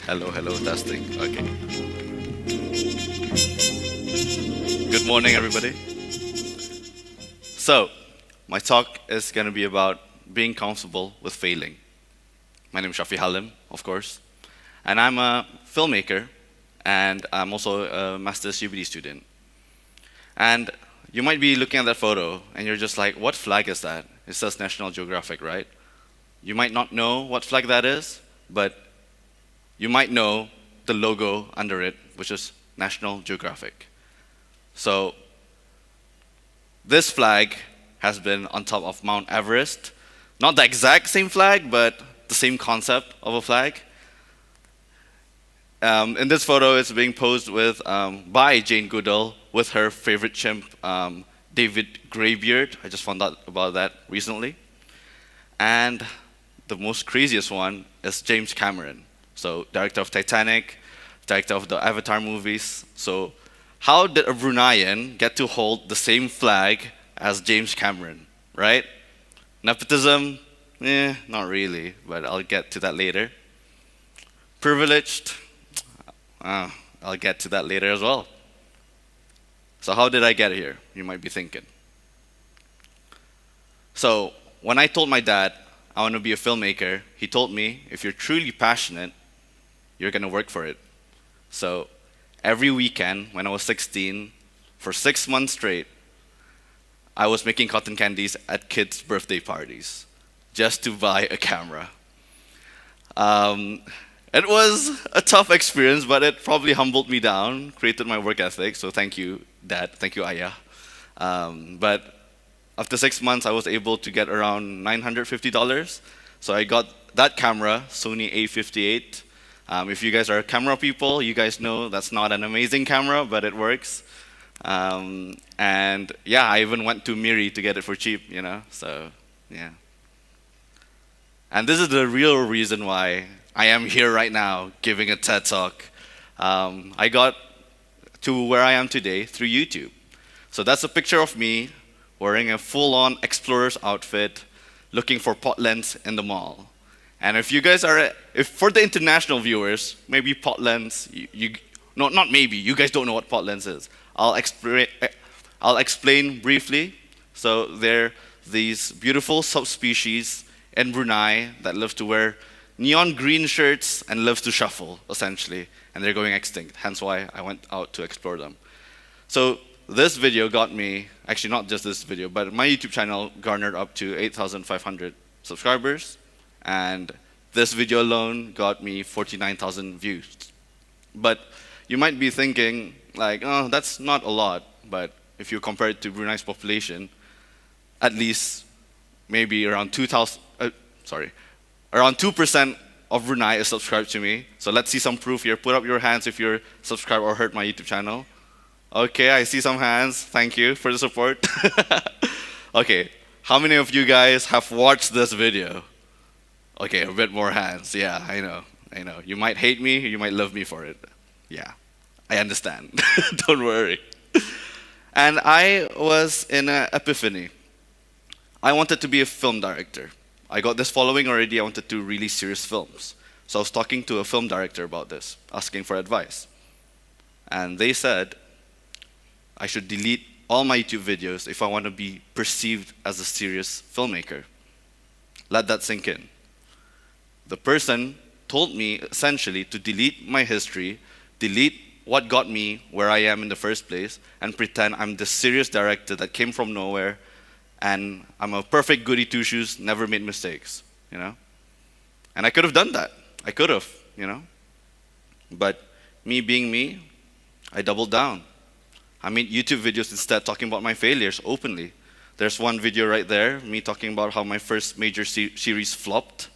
Hello, hello, testing. Okay. Good morning, everybody. So, my talk is going to be about being comfortable with failing. My name is Syafi Halim, of course, and I'm a filmmaker, and I'm also a master's UBD student. And you might be looking at that photo, and you're just like, what flag is that? It says National Geographic, right? You might not know what flag that is, but you might know the logo under it, which is National Geographic. So this flag has been on top of Mount Everest. Not the exact same flag, but the same concept of a flag. In this photo, it's being posed with by Jane Goodall with her favorite chimp, David Greybeard. I just found out about that recently. And the most craziest one is James Cameron. So, director of Titanic, director of the Avatar movies. So, how did a Bruneian get to hold the same flag as James Cameron, right? Nepotism? Not really, but I'll get to that later. Privileged? I'll get to that later as well. So how did I get here? You might be thinking. So when I told my dad I want to be a filmmaker, he told me if you're truly passionate, you're going to work for it. So every weekend when I was 16, for 6 months straight, I was making cotton candies at kids' birthday parties just to buy a camera. It was a tough experience, but it probably humbled me down, created my work ethic. So thank you, Dad. Thank you, Ayah. But after 6 months, I was able to get around $950. So I got that camera, Sony A58. If you guys are camera people, you guys know that's not an amazing camera, but it works. And yeah, I even went to Miri to get it for cheap, so yeah. And this is the real reason why I am here right now giving a TED Talk. I got to where I am today through YouTube. So that's a picture of me wearing a full-on explorer's outfit, looking for pot lens in the mall. And if you guys are, if for the international viewers, maybe pot lens, not maybe, you guys don't know what pot lens is. I'll explain briefly. So they're these beautiful subspecies in Brunei that love to wear neon green shirts and love to shuffle, essentially. And they're going extinct, hence why I went out to explore them. So this video got me, actually not just this video, but my YouTube channel garnered up to 8,500 subscribers. And this video alone got me 49,000 views. But you might be thinking, like, oh, that's not a lot. But if you compare it to Brunei's population, at least maybe around 2% of Brunei is subscribed to me. So let's see some proof here. Put up your hands if you're subscribed or heard my YouTube channel. Okay, I see some hands. Thank you for the support. Okay, how many of you guys have watched this video? Okay, a bit more hands. Yeah, I know. You might hate me, you might love me for it. Yeah, I understand. Don't worry. And I was in an epiphany. I wanted to be a film director. I got this following already. I wanted to release serious films. So I was talking to a film director about this, asking for advice. And they said I should delete all my YouTube videos if I want to be perceived as a serious filmmaker. Let that sink in. The person told me essentially to delete my history, delete what got me where I am in the first place, and pretend I'm the serious director that came from nowhere, and I'm a perfect goody two-shoes, never made mistakes, And I could have done that. I could have, But me being me, I doubled down. I made YouTube videos instead talking about my failures openly. There's one video right there, me talking about how my first major series flopped.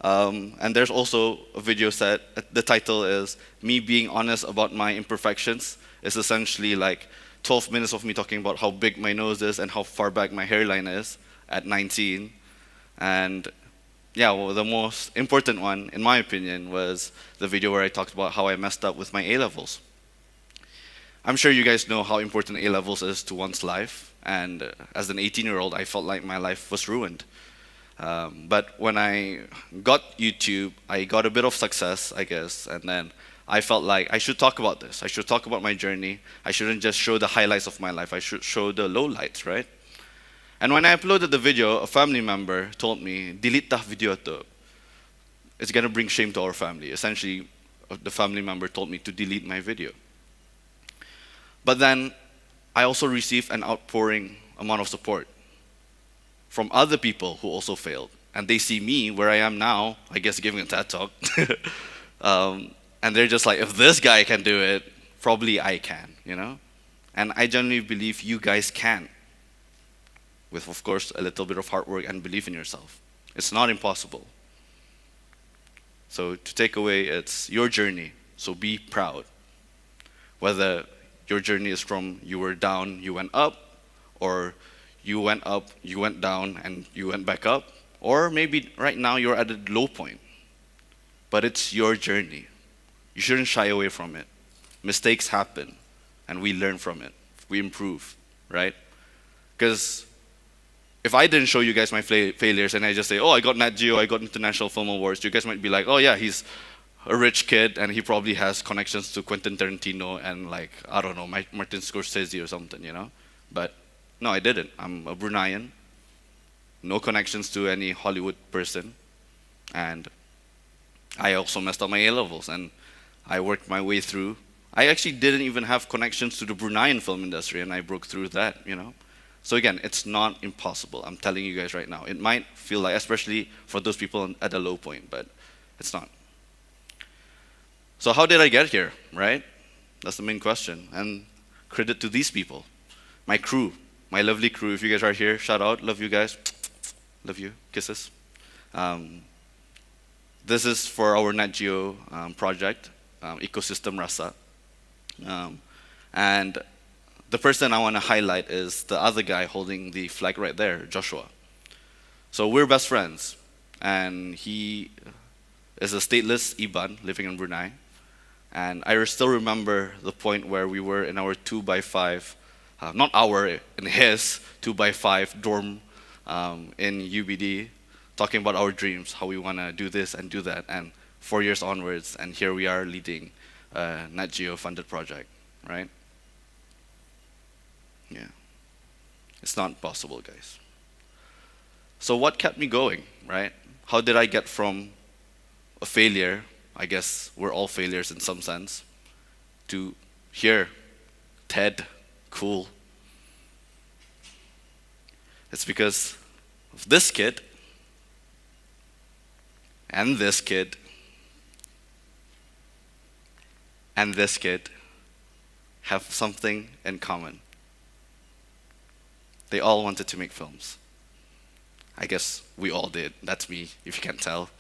And there's also a video set, the title is Me Being Honest About My Imperfections. It's essentially like 12 minutes of me talking about how big my nose is and how far back my hairline is at 19. And yeah, well, the most important one, in my opinion, was the video where I talked about how I messed up with my A-levels. I'm sure you guys know how important A-levels is to one's life. And as an 18-year-old, I felt like my life was ruined. But when I got YouTube, I got a bit of success, I guess, and then I felt like I should talk about this. I should talk about my journey. I shouldn't just show the highlights of my life. I should show the lowlights, right? And when I uploaded the video, a family member told me, delete that video to. It's gonna bring shame to our family. Essentially, the family member told me to delete my video. But then, I also received an outpouring amount of support from other people who also failed. And they see me where I am now, I guess giving a TED talk. And they're just like, if this guy can do it, probably I can, you know? And I genuinely believe you guys can. With, of course, a little bit of hard work and belief in yourself. It's not impossible. So to take away, it's your journey. So be proud. Whether your journey is from you were down, you went up, or you went up, you went down, and you went back up, or maybe right now you're at a low point. But it's your journey. You shouldn't shy away from it. Mistakes happen, and we learn from it. We improve, right? Because if I didn't show you guys my failures and I just say, oh, I got Nat Geo, I got International Film Awards, you guys might be like, oh yeah, he's a rich kid and he probably has connections to Quentin Tarantino and like, I don't know, Martin Scorsese or something, you know? But no, I didn't. I'm a Bruneian, no connections to any Hollywood person, and I also messed up my A-levels and I worked my way through. I actually didn't even have connections to the Bruneian film industry and I broke through that, you know? So again, it's not impossible. I'm telling you guys right now. It might feel like, especially for those people at a low point, but it's not. So how did I get here, right? That's the main question. And credit to these people, my crew, my lovely crew. If you guys are here, shout out. Love you guys. Love you. Kisses. This is for our Nat Geo project, Ecosystem Rasa. And the person I want to highlight is the other guy holding the flag right there, Joshua. So we're best friends, and he is a stateless Iban living in Brunei. And I still remember the point where we were in our 2x5, not our, in his 2x5 dorm in UBD, talking about our dreams, how we want to do this and do that, and 4 years onwards, and here we are leading a Nat Geo funded project, right? Yeah. It's not possible, guys. So what kept me going, right? How did I get from a failure, I guess we're all failures in some sense, to here, TED, cool. It's because of this kid, and this kid, and this kid have something in common. They all wanted to make films. I guess we all did. That's me, if you can't tell.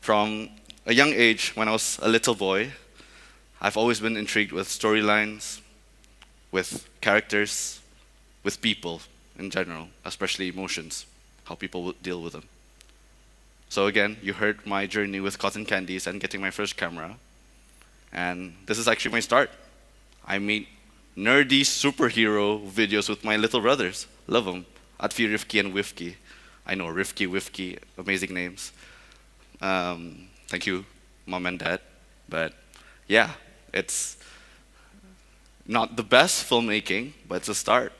From a young age, when I was a little boy, I've always been intrigued with storylines, with characters, with people in general, especially emotions, how people would deal with them. So again, you heard my journey with cotton candies and getting my first camera. And this is actually my start. I made nerdy superhero videos with my little brothers. Love them. Atfi, Rifki, and Wifki. I know, Rifki, Wifki, amazing names. Thank you, Mom and Dad. But yeah, it's not the best filmmaking, but it's a start,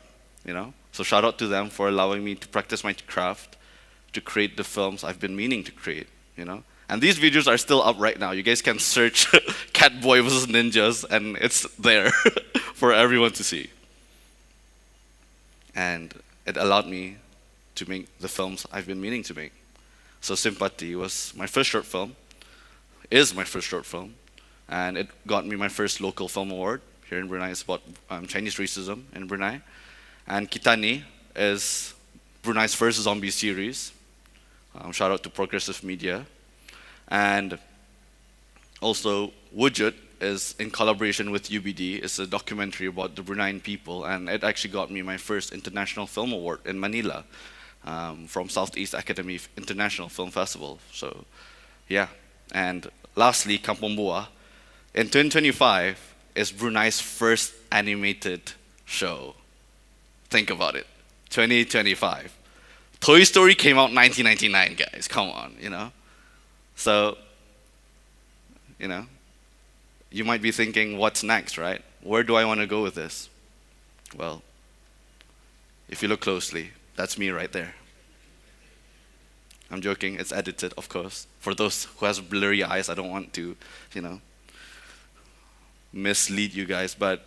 you know? So shout out to them for allowing me to practice my craft, to create the films I've been meaning to create, you know? And these videos are still up right now. You guys can search Catboy vs. Ninjas, and it's there for everyone to see. And it allowed me to make the films I've been meaning to make. So Sympathy was my first short film, is my first short film, and it got me my first local film award here in Brunei. It's about Chinese racism in Brunei. And Kitani is Brunei's first zombie series. Shout out to Progressive Media. And also, Wujud is in collaboration with UBD. It's a documentary about the Bruneian people, and it actually got me my first international film award in Manila from Southeast Academy International Film Festival. So, yeah. And lastly, Kampung Buah. In 2025 is Brunei's first animated show. Think about it. 2025. Toy Story came out 1999, guys. Come on, So, you know, you might be thinking, what's next, right? Where do I want to go with this? Well, if you look closely, that's me right there. I'm joking, it's edited, of course. For those who has blurry eyes, I don't want to, mislead you guys, but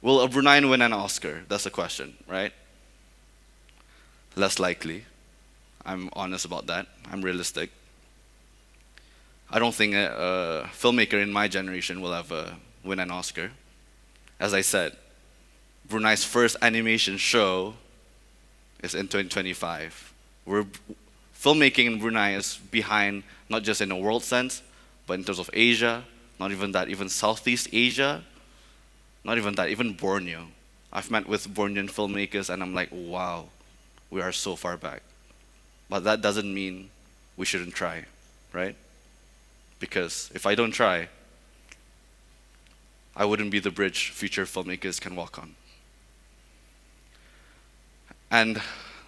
will a Bruneian win an Oscar? That's the question, right? Less likely. I'm honest about that. I'm realistic. I don't think a filmmaker in my generation will ever win an Oscar. As I said, Brunei's first animation show is in 2025. Filmmaking in Brunei is behind, not just in a world sense, but in terms of Asia, not even that, even Southeast Asia, not even that, even Borneo. I've met with Bornean filmmakers and I'm like, wow, we are so far back. But that doesn't mean we shouldn't try, right? Because if I don't try, I wouldn't be the bridge future filmmakers can walk on. And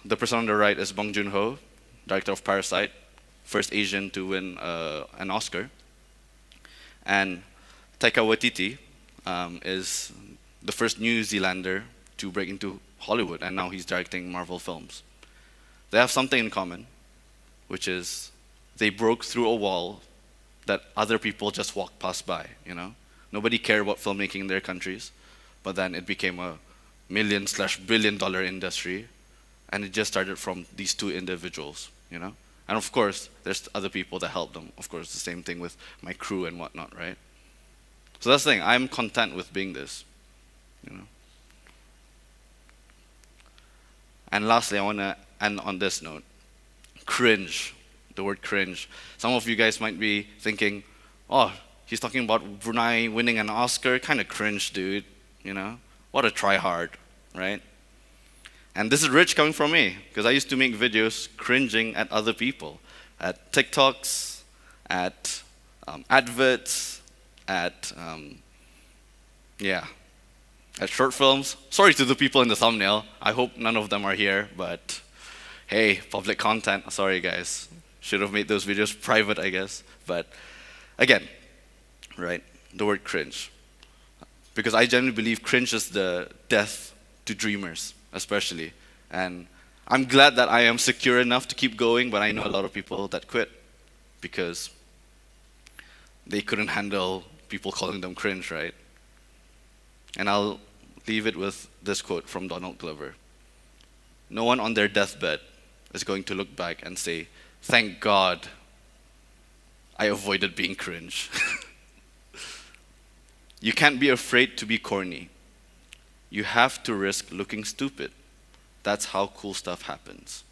the person on the right is Bong Joon-ho, director of Parasite, first Asian to win an Oscar. And Taika Waititi is the first New Zealander to break into Hollywood, and now he's directing Marvel films. They have something in common, which is they broke through a wall that other people just walked past by, Nobody cared about filmmaking in their countries, but then it became a million/billion-dollar industry, and it just started from these two individuals, And of course, there's other people that helped them. Of course, the same thing with my crew and whatnot, right? So that's the thing. I'm content with being this, And lastly, I want to end on this note. Cringe. The word cringe. Some of you guys might be thinking, oh, he's talking about Brunei winning an Oscar. Kind of cringe, dude. What a try-hard, right? And this is rich coming from me, because I used to make videos cringing at other people, at TikToks, at adverts, at short films. Sorry to the people in the thumbnail. I hope none of them are here, but hey, public content. Sorry, guys. Should have made those videos private, I guess. But again, right, the word cringe. Because I genuinely believe cringe is the death to dreamers, especially. And I'm glad that I am secure enough to keep going, but I know a lot of people that quit because they couldn't handle people calling them cringe, right? And I'll leave it with this quote from Donald Glover. No one on their deathbed is going to look back and say, thank God I avoided being cringe. You can't be afraid to be corny. You have to risk looking stupid. That's how cool stuff happens.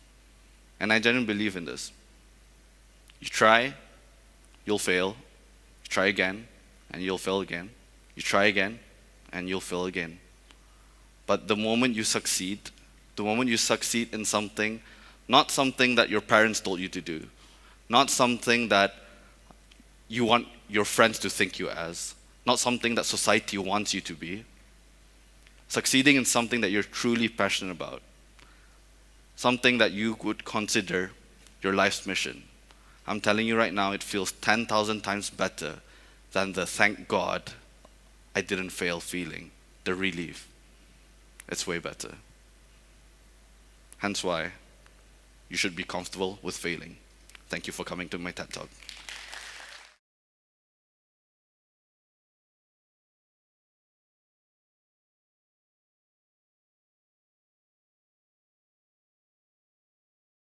And I genuinely believe in this. You try, you'll fail. You try again, and you'll fail again. You try again, and you'll fail again. But the moment you succeed in something, not something that your parents told you to do, not something that you want your friends to think you as, not something that society wants you to be, succeeding in something that you're truly passionate about, something that you would consider your life's mission. I'm telling you right now, it feels 10,000 times better than the thank God I didn't fail feeling, the relief. It's way better. Hence why you should be comfortable with failing. Thank you for coming to my TED Talk.